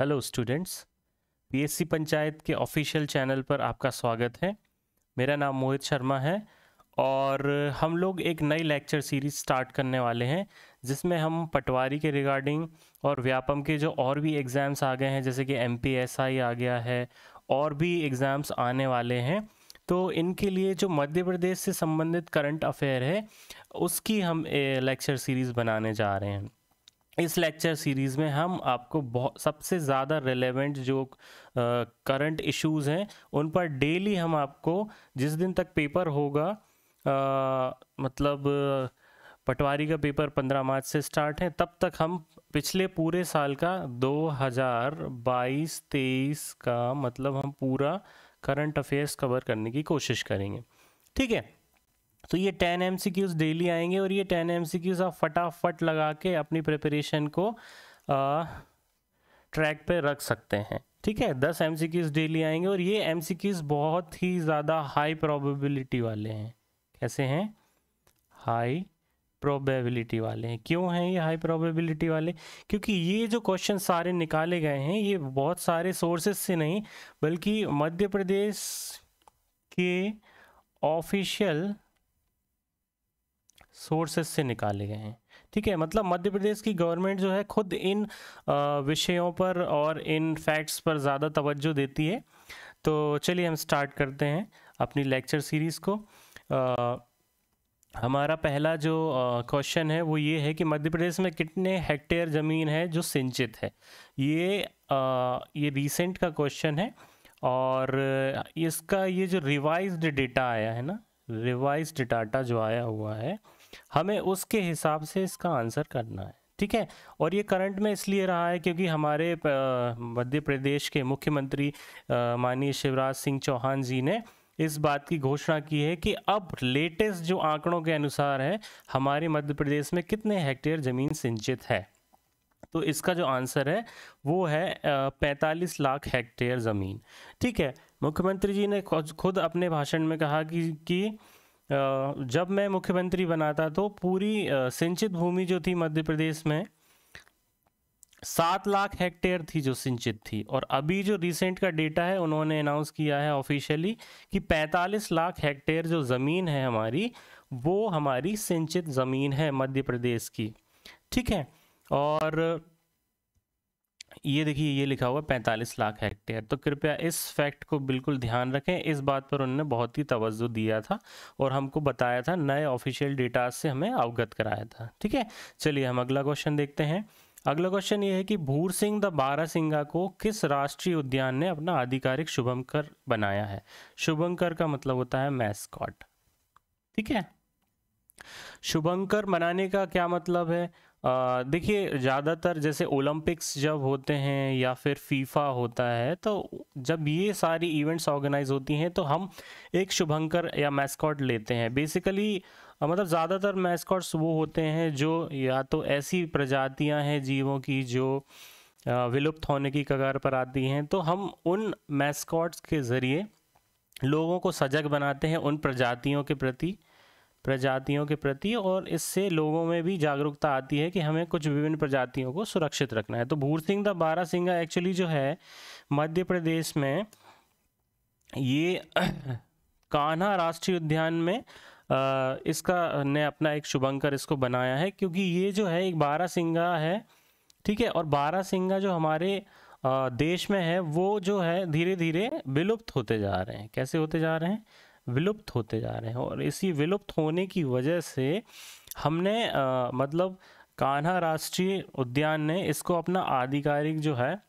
Hello students, PSC panchayat के official channel पर आपका स्वागत है। मेरा नाम मोहित शर्मा है और हम लोग एक नई लेक्चर सीरीज़ स्टार्ट करने वाले हैं जिसमें हम पटवारी के रिगार्डिंग और व्यापम के जो और भी एग्ज़ाम्स आ गए हैं, जैसे कि एमपीएसआई आ गया है और भी एग्ज़ाम्स आने वाले हैं, तो इनके लिए जो मध्य प्रदेश से संबंधित करंट अफेयर है उसकी हम लेक्चर सीरीज़ बनाने जा रहे हैं। इस लेक्चर सीरीज़ में हम आपको बहुत सबसे ज़्यादा रेलेवेंट जो करंट इश्यूज़ हैं उन पर डेली हम आपको, जिस दिन तक पेपर होगा, मतलब पटवारी का पेपर 15 मार्च से स्टार्ट है, तब तक हम पिछले पूरे साल का 2022-23 का मतलब हम पूरा करंट अफेयर्स कवर करने की कोशिश करेंगे। ठीक है, तो ये 10 MCQs डेली आएंगे और ये 10 MCQs आप फटाफट लगा के अपनी प्रिपरेशन को ट्रैक पे रख सकते हैं। ठीक है, 10 MCQs डेली आएंगे और ये MCQs बहुत ही ज़्यादा हाई प्रोबेबिलिटी वाले हैं। कैसे हैं? हाई प्रोबेबिलिटी वाले हैं। क्यों हैं ये हाई प्रोबेबिलिटी वाले? क्योंकि ये जो क्वेश्चन सारे निकाले गए हैं ये बहुत सारे सोर्सेज से नहीं, बल्कि मध्य प्रदेश के ऑफिशियल सोर्सेस से निकाले गए हैं। ठीक है, मतलब मध्य प्रदेश की गवर्नमेंट जो है खुद इन विषयों पर और इन फैक्ट्स पर ज़्यादा तवज्जो देती है। तो चलिए हम स्टार्ट करते हैं अपनी लेक्चर सीरीज़ को। हमारा पहला जो क्वेश्चन है वो ये है कि मध्य प्रदेश में कितने हेक्टेयर ज़मीन है जो सिंचित है। ये रीसेंट का क्वेश्चन है और इसका ये जो रिवाइज्ड डेटा आया है ना, रिवाइज्ड डाटा जो आया हुआ है, हमें उसके हिसाब से इसका आंसर करना है। ठीक है, और ये करंट में इसलिए रहा है क्योंकि हमारे मध्य प्रदेश के मुख्यमंत्री माननीय शिवराज सिंह चौहान जी ने इस बात की घोषणा की है कि अब लेटेस्ट जो आंकड़ों के अनुसार है हमारे मध्य प्रदेश में कितने हेक्टेयर ज़मीन सिंचित है। तो इसका जो आंसर है वो है 45 लाख हेक्टेयर ज़मीन। ठीक है, मुख्यमंत्री जी ने खुद अपने भाषण में कहा कि जब मैं मुख्यमंत्री बना था तो पूरी सिंचित भूमि जो थी मध्य प्रदेश में 7 लाख हेक्टेयर थी जो सिंचित थी, और अभी जो रिसेंट का डेटा है उन्होंने अनाउंस किया है ऑफिशियली कि 45 लाख हेक्टेयर जो ज़मीन है हमारी, वो हमारी सिंचित ज़मीन है मध्य प्रदेश की। ठीक है, और ये देखिए ये लिखा हुआ 45 लाख हेक्टेयर। तो कृपया इस फैक्ट को बिल्कुल ध्यान रखें, इस बात पर उन्होंने बहुत ही तवज्जो दिया था और हमको बताया था, नए ऑफिशियल डेटा से हमें अवगत कराया था। ठीक है, चलिए हम अगला क्वेश्चन देखते हैं। अगला क्वेश्चन ये है कि भूरसिंह द बारासिंगा को किस राष्ट्रीय उद्यान ने अपना आधिकारिक शुभंकर बनाया है। शुभंकर का मतलब होता है मैस्कॉट। ठीक है, शुभंकर मनाने का क्या मतलब है? देखिए, ज़्यादातर जैसे ओलंपिक्स जब होते हैं या फिर फीफा होता है, तो जब ये सारी इवेंट्स ऑर्गेनाइज होती हैं तो हम एक शुभंकर या मैस्कॉट लेते हैं। बेसिकली मतलब ज़्यादातर मैस्कॉट्स वो होते हैं जो या तो ऐसी प्रजातियां हैं जीवों की जो विलुप्त होने की कगार पर आती हैं, तो हम उन मैस्कॉट्स के ज़रिए लोगों को सजग बनाते हैं उन प्रजातियों के प्रति और इससे लोगों में भी जागरूकता आती है कि हमें कुछ विभिन्न प्रजातियों को सुरक्षित रखना है। तो भूरसिंह द बारासिंगा एक्चुअली जो है मध्य प्रदेश में ये कान्हा राष्ट्रीय उद्यान में इसका ने अपना एक शुभंकर इसको बनाया है, क्योंकि ये जो है एक बारासिंगा है। ठीक है, और बारासिंगा जो हमारे देश में है वो जो है धीरे धीरे विलुप्त होते जा रहे हैं। कैसे होते जा रहे हैं? विलुप्त होते जा रहे हैं, और इसी विलुप्त होने की वजह से हमने मतलब कान्हा राष्ट्रीय उद्यान ने इसको अपना आधिकारिक जो है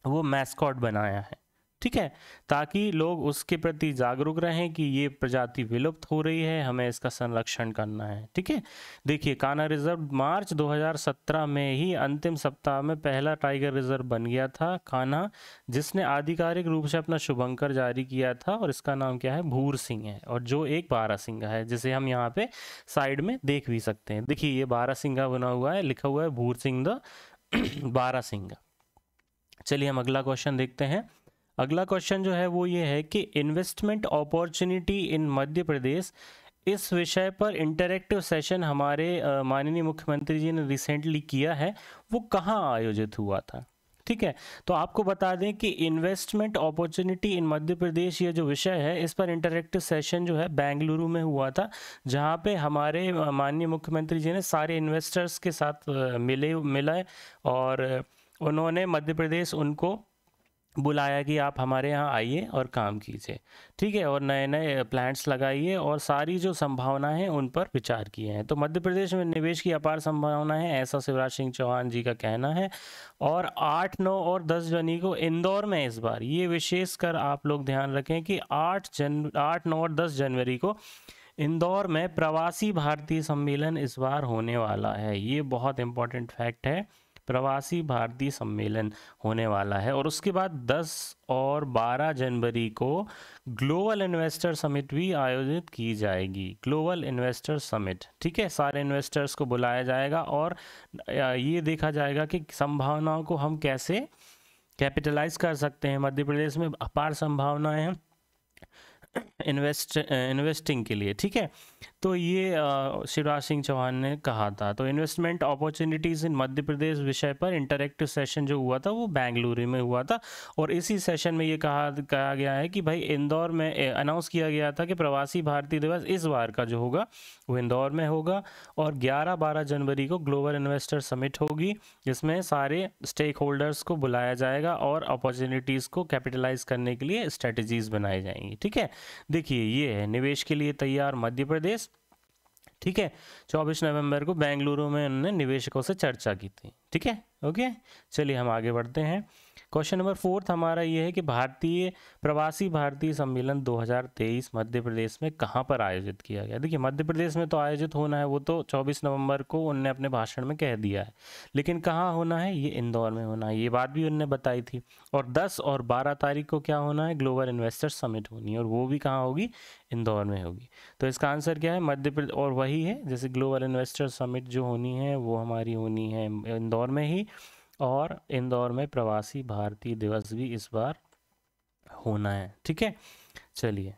वो मैस्कॉट बनाया है। ठीक है, ताकि लोग उसके प्रति जागरूक रहें कि ये प्रजाति विलुप्त हो रही है, हमें इसका संरक्षण करना है। ठीक है, देखिए कान्हा रिजर्व मार्च 2017 में ही अंतिम सप्ताह में पहला टाइगर रिजर्व बन गया था कान्हा, जिसने आधिकारिक रूप से अपना शुभंकर जारी किया था, और इसका नाम क्या है? भूरसिंह है, और जो एक बारासिंगा है जिसे हम यहाँ पे साइड में देख भी सकते हैं। देखिए ये बारासिंगा बना हुआ है, लिखा हुआ है भूरसिंह द बारासिंगा। चलिए हम अगला क्वेश्चन देखते हैं। अगला क्वेश्चन जो है वो ये है कि investment opportunity in Madhya Pradesh, इस विषय पर इंटरेक्टिव सेशन हमारे माननीय मुख्यमंत्री जी ने रिसेंटली किया है, वो कहाँ आयोजित हुआ था? ठीक है। तो आपको बता दें कि investment opportunity in Madhya Pradesh, ये जो विषय है, इस पर इंटरेक्टिव सेशन जो है बेंगलुरु में हुआ था, जहां पे हमारे माननीय मुख्यमंत्री जी ने सारे इन्वेस्टर्स के साथ मिले और उन्होंने मध्य प्रदेश उनको बुलाया कि आप हमारे यहाँ आइए और काम कीजिए, ठीक है, और नए नए प्लांट्स लगाइए और सारी जो संभावनाएं हैं उन पर विचार किए हैं। तो मध्य प्रदेश में निवेश की अपार संभावनाएं हैं, ऐसा शिवराज सिंह चौहान जी का कहना है। और 8, 9 और 10 जनवरी को इंदौर में इस बार, ये विशेष कर आप लोग ध्यान रखें कि 8, 9 और 10 जनवरी को इंदौर में प्रवासी भारतीय सम्मेलन इस बार होने वाला है। ये बहुत इंपॉर्टेंट फैक्ट है, प्रवासी भारतीय सम्मेलन होने वाला है। और उसके बाद 10 और 12 जनवरी को ग्लोबल इन्वेस्टर समिट भी आयोजित की जाएगी, ग्लोबल इन्वेस्टर समिट, ठीक है। सारे इन्वेस्टर्स को बुलाया जाएगा और ये देखा जाएगा कि संभावनाओं को हम कैसे कैपिटलाइज कर सकते हैं। मध्य प्रदेश में अपार संभावनाएं हैं इन्वेस्टिंग के लिए, ठीक है। तो ये शिवराज सिंह चौहान ने कहा था। तो इन्वेस्टमेंट अपॉर्चुनिटीज़ इन मध्य प्रदेश विषय पर इंटरेक्टिव सेशन जो हुआ था वो बेंगलुरु में हुआ था। और इसी सेशन में ये कहा गया है कि भाई इंदौर में अनाउंस किया गया था कि प्रवासी भारतीय दिवस इस बार का जो होगा वो इंदौर में होगा। और 11-12 जनवरी को ग्लोबल इन्वेस्टर समिट होगी, जिसमें सारे स्टेक होल्डर्स को बुलाया जाएगा और अपॉर्चुनिटीज़ को कैपिटलाइज करने के लिए स्ट्रेटजीज बनाई जाएंगी, ठीक है। देखिए, ये है निवेश के लिए तैयार मध्य प्रदेश, ठीक है। 24 नवंबर को बेंगलुरु में उन्होंने निवेशकों से चर्चा की थी, ठीक है। ओके, चलिए हम आगे बढ़ते हैं। क्वेश्चन नंबर 4 हमारा ये है कि प्रवासी भारतीय सम्मेलन 2023 मध्य प्रदेश में कहाँ पर आयोजित किया गया। देखिए, मध्य प्रदेश में तो आयोजित होना है, वो तो 24 नवंबर को उनने अपने भाषण में कह दिया है, लेकिन कहाँ होना है, ये इंदौर में होना है, ये बात भी उनने बताई थी। और 10 और 12 तारीख को क्या होना है, ग्लोबल इन्वेस्टर समिट होनी है, और वो भी कहाँ होगी, इंदौर में होगी। तो इसका आंसर क्या है, मध्य प्रदेश। और वही है, जैसे ग्लोबल इन्वेस्टर समिट जो होनी है वो हमारी होनी है इंदौर में ही, और इंदौर में प्रवासी भारतीय दिवस भी इस बार होना है, ठीक है। चलिए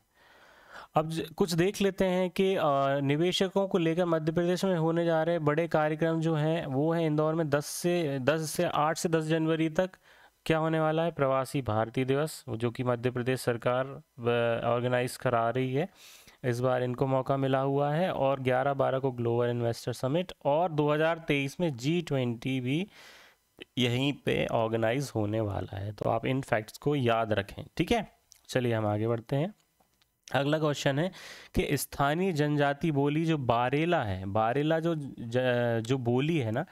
अब कुछ देख लेते हैं कि निवेशकों को लेकर मध्य प्रदेश में होने जा रहे बड़े कार्यक्रम जो हैं वो है इंदौर में 8 से 10 जनवरी तक क्या होने वाला है, प्रवासी भारतीय दिवस, जो कि मध्य प्रदेश सरकार ऑर्गेनाइज करा रही है। इस बार इनको मौका मिला हुआ है। और 11-12 को ग्लोबल इन्वेस्टर समिट, और 2023 में G20 भी यहीं पे ऑर्गेनाइज होने वाला है। तो आप इन फैक्ट्स को याद रखें, ठीक है। चलिए हम आगे बढ़ते हैं। अगला क्वेश्चन है कि स्थानीय जनजाति बोली जो बारेला है, बारेला जो बोली है ना,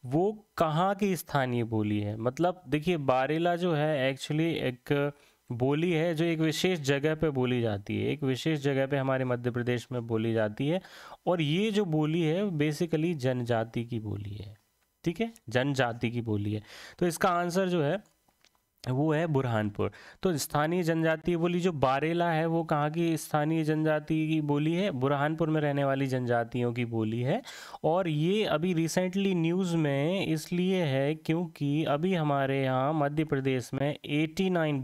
वो कहाँ की स्थानीय बोली है। मतलब देखिए, बारेला जो है एक्चुअली एक बोली है जो एक विशेष जगह पे बोली जाती है, एक विशेष जगह पे हमारे मध्य प्रदेश में बोली जाती है। और ये जो बोली है बेसिकली जनजाति की बोली है, ठीक है, जनजाति की बोली है। तो इसका आंसर जो है वो है बुरहानपुर। तो स्थानीय जनजातीय बोली जो बारेला है वो कहाँ की स्थानीय जनजाति की बोली है, बुरहानपुर में रहने वाली जनजातियों की बोली है। और ये अभी रिसेंटली न्यूज़ में इसलिए है क्योंकि अभी हमारे यहाँ मध्य प्रदेश में 89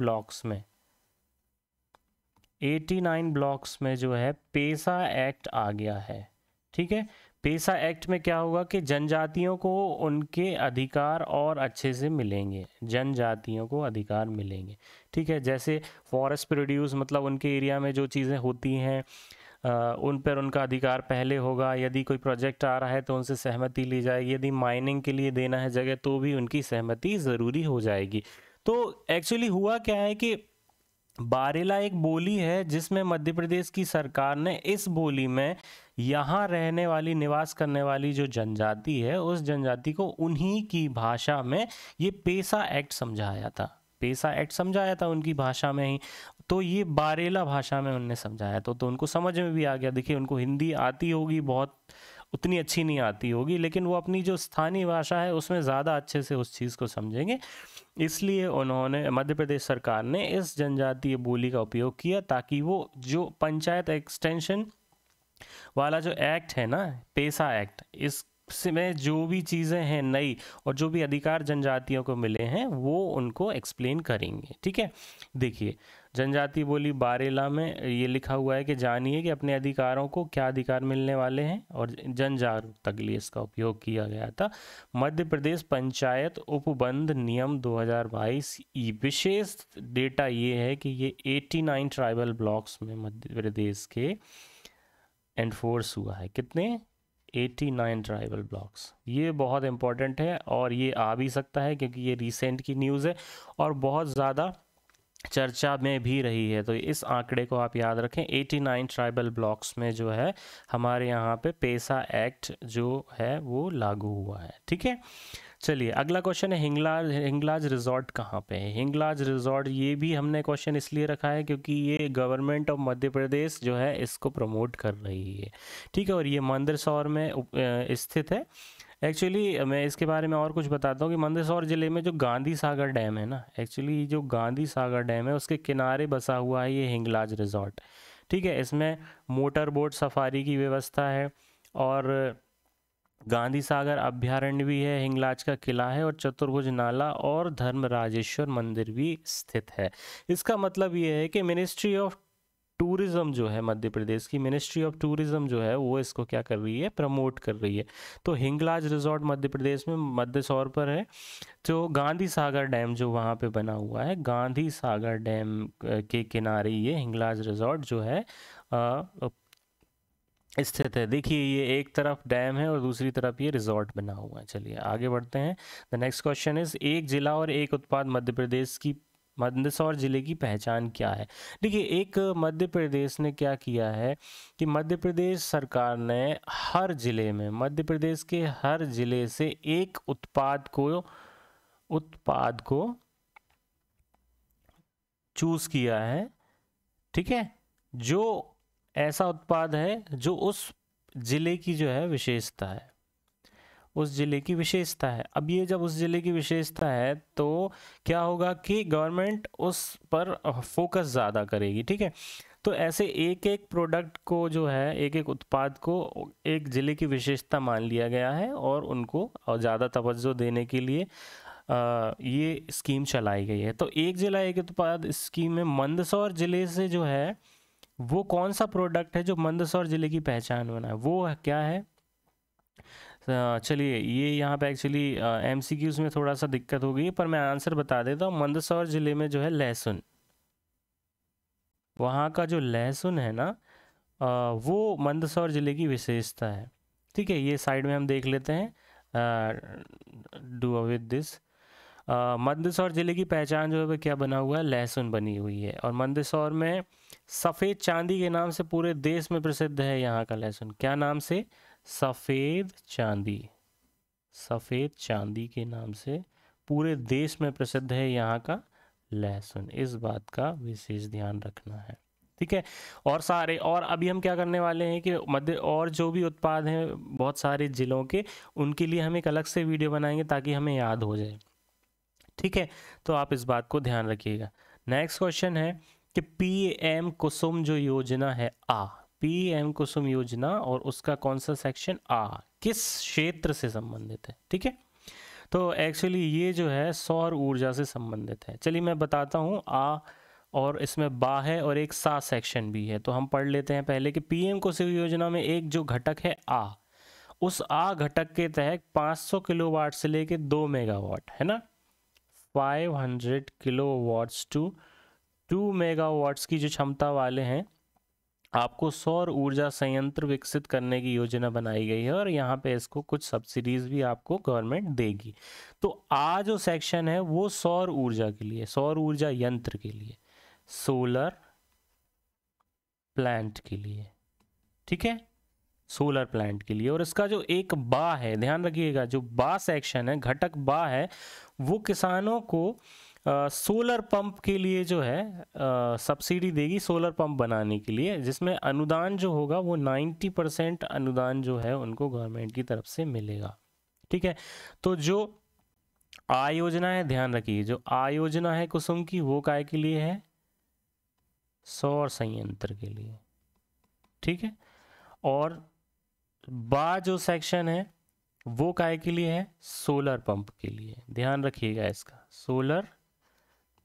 ब्लॉक्स में जो है पेसा एक्ट आ गया है, ठीक है। पेसा एक्ट में क्या होगा कि जनजातियों को उनके अधिकार और अच्छे से मिलेंगे, जनजातियों को अधिकार मिलेंगे, ठीक है। जैसे फॉरेस्ट प्रोड्यूस, मतलब उनके एरिया में जो चीज़ें होती हैं उन पर उनका अधिकार पहले होगा। यदि कोई प्रोजेक्ट आ रहा है तो उनसे सहमति ली जाएगी। यदि माइनिंग के लिए देना है जगह तो भी उनकी सहमति ज़रूरी हो जाएगी। तो एक्चुअली हुआ क्या है कि बारेला एक बोली है जिसमें मध्य प्रदेश की सरकार ने इस बोली में यहाँ रहने वाली, निवास करने वाली जो जनजाति है उस जनजाति को उन्हीं की भाषा में ये पेसा एक्ट समझाया था, पेसा एक्ट समझाया था उनकी भाषा में ही। तो ये बारेला भाषा में उनने समझाया तो उनको समझ में भी आ गया। देखिए, उनको हिंदी आती होगी, बहुत उतनी अच्छी नहीं आती होगी, लेकिन वो अपनी जो स्थानीय भाषा है उसमें ज़्यादा अच्छे से उस चीज़ को समझेंगे। इसलिए उन्होंने, मध्य प्रदेश सरकार ने इस जनजातीय बोली का उपयोग किया ताकि वो जो पंचायत एक्सटेंशन वाला जो एक्ट है ना, पेसा एक्ट, इसमें जो भी चीज़ें हैं नई और जो भी अधिकार जनजातियों को मिले हैं वो उनको एक्सप्लेन करेंगे, ठीक है। देखिए, जनजाति बोली बारेला में ये लिखा हुआ है कि जानिए कि अपने अधिकारों को क्या अधिकार मिलने वाले हैं, और जन जागरूकता के लिए इसका उपयोग किया गया था। मध्य प्रदेश पंचायत उपबंध नियम 2022, विशेष डेटा ये है कि ये 89 ट्राइबल ब्लॉक्स में मध्य प्रदेश के एनफोर्स हुआ है। कितने? 89 ट्राइबल ब्लॉक्स। ये बहुत इंपॉर्टेंट है और ये आ भी सकता है क्योंकि ये रिसेंट की न्यूज़ है और बहुत ज़्यादा चर्चा में भी रही है, तो इस आंकड़े को आप याद रखें। 89 ट्राइबल ब्लॉक्स में जो है हमारे यहाँ पे पेसा एक्ट जो है वो लागू हुआ है। ठीक है, चलिए अगला क्वेश्चन है हिंगलाज रिजॉर्ट कहाँ पे है? हिंगलाज रिजॉर्ट, ये भी हमने क्वेश्चन इसलिए रखा है क्योंकि ये गवर्नमेंट ऑफ मध्य प्रदेश जो है इसको प्रमोट कर रही है। ठीक है, और ये मंदसौर में स्थित है। एक्चुअली मैं इसके बारे में और कुछ बताता हूँ कि मंदसौर ज़िले में जो गांधी सागर डैम है ना, एक्चुअली जो गांधी सागर डैम है उसके किनारे बसा हुआ है ये हिंगलाज रिजॉर्ट। ठीक है, इसमें मोटर बोट सफारी की व्यवस्था है और गांधी सागर अभ्यारण्य भी है, हिंगलाज का किला है और चतुर्भुज नाला और धर्मराजेश्वर मंदिर भी स्थित है। इसका मतलब ये है कि मिनिस्ट्री ऑफ टूरिज़्म जो है, मध्य प्रदेश की मिनिस्ट्री ऑफ टूरिज़्म जो है वो इसको क्या कर रही है? प्रमोट कर रही है। तो हिंगलाज रिजॉर्ट मध्य प्रदेश में मंदसौर पर है। जो गांधी सागर डैम जो वहाँ पे बना हुआ है, गांधी सागर डैम के किनारे ये हिंगलाज रिजॉर्ट जो है स्थित है। देखिए ये एक तरफ डैम है और दूसरी तरफ ये रिजॉर्ट बना हुआ है। चलिए आगे बढ़ते हैं। द नेक्स्ट क्वेश्चन इज एक जिला और एक उत्पाद मध्य प्रदेश की, मंदसौर जिले की पहचान क्या है? देखिए एक मध्य प्रदेश ने क्या किया है कि मध्य प्रदेश सरकार ने हर जिले में, मध्य प्रदेश के हर जिले से एक उत्पाद को चूज किया है। ठीक है, जो ऐसा उत्पाद है जो उस जिले की जो है विशेषता है, उस जिले की विशेषता है। अब ये जब उस जिले की विशेषता है तो क्या होगा कि गवर्नमेंट उस पर फोकस ज़्यादा करेगी। ठीक है, तो ऐसे एक एक प्रोडक्ट को जो है, एक एक उत्पाद को एक ज़िले की विशेषता मान लिया गया है और उनको ज़्यादा तवज्जो देने के लिए ये स्कीम चलाई गई है। तो एक ज़िला एक उत्पाद स्कीम में मंदसौर ज़िले से जो है वो कौन सा प्रोडक्ट है जो मंदसौर ज़िले की पहचान बना है, वो क्या है? चलिए ये यहाँ पे एक्चुअली एमसीक्यूज में थोड़ा सा दिक्कत हो गई पर मैं आंसर बता देता हूँ। मंदसौर ज़िले में जो है लहसुन, वहाँ का जो लहसुन है ना वो मंदसौर ज़िले की विशेषता है। ठीक है, ये साइड में हम देख लेते हैं, डू विद दिस। मंदसौर ज़िले की पहचान जो है वो क्या बना हुआ है? लहसुन बनी हुई है। और मंदसौर में सफ़ेद चांदी के नाम से पूरे देश में प्रसिद्ध है यहाँ का लहसुन। क्या नाम से? सफ़ेद चांदी, सफ़ेद चांदी के नाम से पूरे देश में प्रसिद्ध है यहाँ का लहसुन। इस बात का विशेष ध्यान रखना है। ठीक है, और सारे, और अभी हम क्या करने वाले हैं कि मध्य और जो भी उत्पाद हैं बहुत सारे ज़िलों के, उनके लिए हम एक अलग से वीडियो बनाएंगे ताकि हमें याद हो जाए। ठीक है, तो आप इस बात को ध्यान रखिएगा। नेक्स्ट क्वेश्चन है कि पीएम कुसुम जो योजना है पीएम कुसुम योजना और उसका कौन सा सेक्शन किस क्षेत्र से संबंधित है? ठीक है, तो एक्चुअली ये जो है सौर ऊर्जा से संबंधित है। चलिए मैं बताता हूँ और इसमें बा है और एक सा सेक्शन भी है, तो हम पढ़ लेते हैं पहले कि पीएम कुसुम योजना में एक जो घटक है उस घटक के तहत 500 किलोवाट से लेके 2 मेगावाट है ना, 500 किलोवाट्स टू 2 मेगावाट्स की जो क्षमता वाले हैं आपको सौर ऊर्जा संयंत्र विकसित करने की योजना बनाई गई है और यहाँ पे इसको कुछ सब्सिडीज भी आपको गवर्नमेंट देगी। तो जो सेक्शन है वो सौर ऊर्जा के लिए, सौर ऊर्जा यंत्र के लिए, सोलर प्लांट के लिए। ठीक है, सोलर प्लांट के लिए। और इसका जो एक बा है, ध्यान रखिएगा, जो बा सेक्शन है, घटक बा है, वो किसानों को सोलर पंप के लिए जो है सब्सिडी देगी, सोलर पंप बनाने के लिए, जिसमें अनुदान जो होगा वो 90% अनुदान जो है उनको गवर्नमेंट की तरफ से मिलेगा। ठीक है, तो जो योजना है, ध्यान रखिए, जो योजना है कुसुम की वो काय के लिए है? सौर संयंत्र के लिए। ठीक है, और बा जो सेक्शन है वो काय के लिए है? सोलर पंप के लिए। ध्यान रखिएगा इसका, सोलर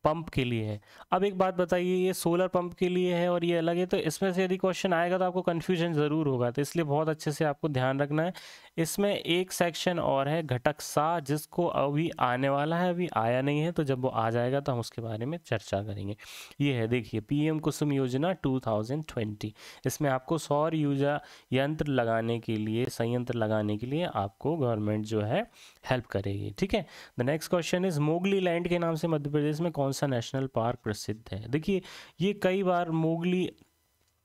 पंप के लिए है। अब एक बात बताइए, ये सोलर पंप के लिए है और ये अलग है, तो इसमें से यदि क्वेश्चन आएगा तो आपको कन्फ्यूजन ज़रूर होगा, तो इसलिए बहुत अच्छे से आपको ध्यान रखना है। इसमें एक सेक्शन और है घटक सा, जिसको अभी आने वाला है, अभी आया नहीं है, तो जब वो आ जाएगा तो हम उसके बारे में चर्चा करेंगे। ये है, देखिए, पीएम कुसुम योजना 2020। इसमें आपको सौर ऊर्जा यंत्र लगाने के लिए, संयंत्र लगाने के लिए आपको गवर्नमेंट जो है हेल्प करेगी। ठीक है। The next question is, Mowgli land के नाम से मध्य प्रदेश में कौन सा नेशनल पार्क प्रसिद्ध है? देखिए, ये कई बार मोगली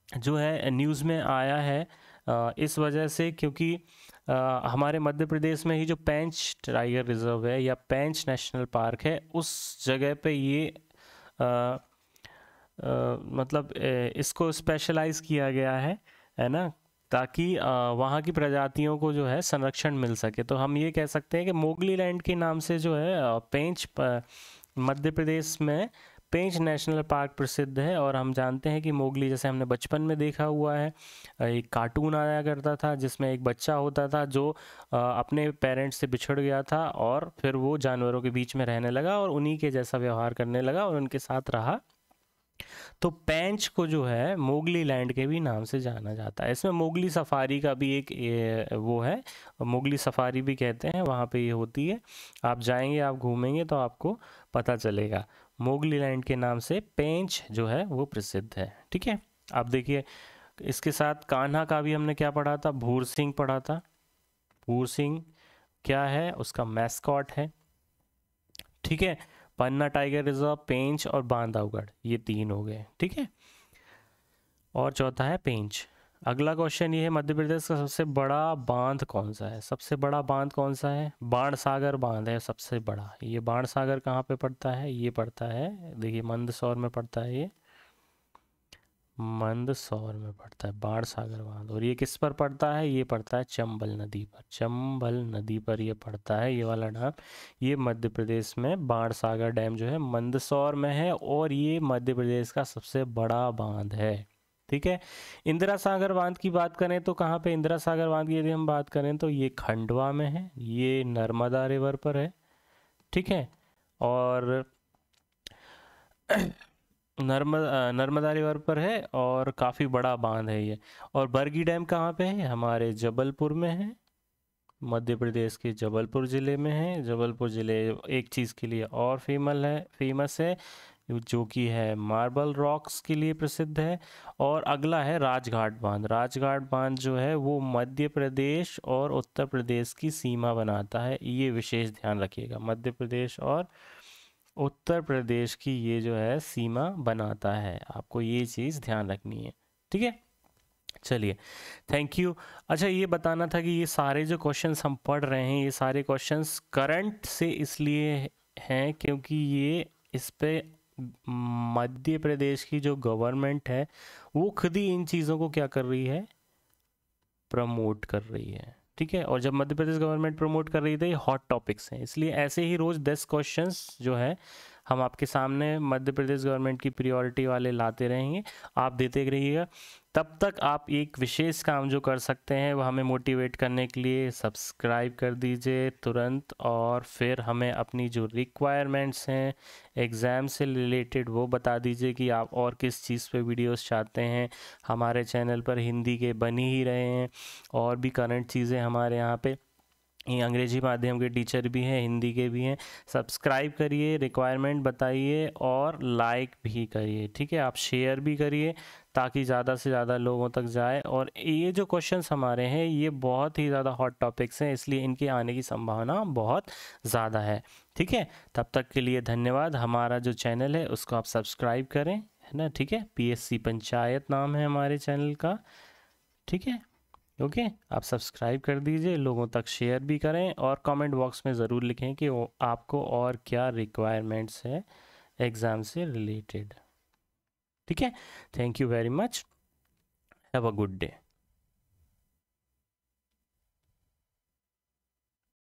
जो है न्यूज़ में आया है इस वजह से, क्योंकि हमारे मध्य प्रदेश में ही जो पेंच टाइगर रिजर्व है या पेंच नेशनल पार्क है, उस जगह पे ये मतलब इसको स्पेशलाइज किया गया है ना, ताकि वहाँ की प्रजातियों को जो है संरक्षण मिल सके। तो हम ये कह सकते हैं कि मोगली लैंड के नाम से जो है पेंच मध्य प्रदेश में पेंच नेशनल पार्क प्रसिद्ध है। और हम जानते हैं कि मोगली, जैसे हमने बचपन में देखा हुआ है, एक कार्टून आया करता था जिसमें एक बच्चा होता था जो अपने पेरेंट्स से बिछड़ गया था और फिर वो जानवरों के बीच में रहने लगा और उन्हीं के जैसा व्यवहार करने लगा और उनके साथ रहा। तो पेंच को जो है मोगली लैंड के भी नाम से जाना जाता है। इसमें मोगली सफारी का भी एक वो है, मोगली सफारी भी कहते हैं, वहाँ पे ये होती है। आप जाएंगे, आप घूमेंगे तो आपको पता चलेगा। मोगली लैंड के नाम से पेंच जो है वो प्रसिद्ध है। ठीक है। आप देखिए, इसके साथ कान्हा का भी हमने क्या पढ़ा था, भूर सिंह पढ़ा था। भूर सिंह क्या है, उसका मैस्कॉट है। ठीक है। पन्ना टाइगर रिजर्व, पेंच और बांधवगढ़, ये 3 हो गए। ठीक है। और चौथा है पेंच। अगला क्वेश्चन ये है, मध्य प्रदेश का सबसे बड़ा बांध कौन सा है? सबसे बड़ा बांध कौन सा है? बाणसागर बांध है सबसे बड़ा। ये बाणसागर कहाँ पे पड़ता है? ये पड़ता है, देखिए, मंदसौर में पड़ता है। ये मंदसौर में पड़ता है बाणसागर बांध। और ये किस पर पड़ता है? ये पड़ता है चंबल नदी पर। चंबल नदी पर ये पड़ता है, ये वाला डैम। ये मध्य प्रदेश में बाणसागर डैम जो है मंदसौर में है और ये मध्य प्रदेश का सबसे बड़ा बांध है। ठीक है। इंदिरा सागर बांध की बात करें तो कहाँ पे इंदिरा सागर बांध की यदि हम बात करें तो ये खंडवा में है, ये नर्मदा रिवर पर है। ठीक है। और नर्मदा रिवर पर है और काफ़ी बड़ा बांध है ये। और बरगी डैम कहाँ पे है? हमारे जबलपुर में है, मध्य प्रदेश के जबलपुर ज़िले में है। जबलपुर ज़िले एक चीज़ के लिए और फेमस है, जो कि है मार्बल रॉक्स के लिए प्रसिद्ध है। और अगला है राजघाट बांध। राजघाट बांध जो है वो मध्य प्रदेश और उत्तर प्रदेश की सीमा बनाता है, ये विशेष ध्यान रखिएगा। मध्य प्रदेश और उत्तर प्रदेश की ये जो है सीमा बनाता है, आपको ये चीज़ ध्यान रखनी है। ठीक है। चलिए, थैंक यू। अच्छा, ये बताना था कि ये सारे जो क्वेश्चंस हम पढ़ रहे हैं, ये सारे क्वेश्चंस करंट से इसलिए हैं क्योंकि ये इस पे मध्य प्रदेश की जो गवर्नमेंट है वो खुद ही इन चीज़ों को क्या कर रही है, प्रमोट कर रही है। ठीक है। और जब मध्य प्रदेश गवर्नमेंट प्रमोट कर रही थी, हॉट टॉपिक्स हैं, इसलिए ऐसे ही रोज़ 10 क्वेश्चंस जो है हम आपके सामने मध्य प्रदेश गवर्नमेंट की प्रायोरिटी वाले लाते रहेंगे, आप देते रहिएगा। तब तक आप एक विशेष काम जो कर सकते हैं वो हमें मोटिवेट करने के लिए सब्सक्राइब कर दीजिए तुरंत, और फिर हमें अपनी जो रिक्वायरमेंट्स हैं एग्ज़ाम से रिलेटेड वो बता दीजिए कि आप और किस चीज़ पे वीडियोस चाहते हैं। हमारे चैनल पर हिंदी के बन ही रहे हैं और भी करंट चीज़ें हमारे यहाँ पे, ये अंग्रेजी माध्यम के टीचर भी हैं, हिंदी के भी हैं। सब्सक्राइब करिए, रिक्वायरमेंट बताइए और लाइक भी करिए। ठीक है। आप शेयर भी करिए ताकि ज़्यादा से ज़्यादा लोगों तक जाए। और ये जो क्वेश्चंस हमारे हैं ये बहुत ही ज़्यादा हॉट टॉपिक्स हैं, इसलिए इनके आने की संभावना बहुत ज़्यादा है। ठीक है। तब तक के लिए धन्यवाद। हमारा जो चैनल है उसको आप सब्सक्राइब करें, है ना। ठीक है। PSC पंचायत नाम है हमारे चैनल का। ठीक है। ओके, आप सब्सक्राइब कर दीजिए, लोगों तक शेयर भी करें और कमेंट बॉक्स में ज़रूर लिखें कि आपको और क्या रिक्वायरमेंट्स है एग्ज़ाम से रिलेटेड। ठीक है। Thank you very much. Have a good day.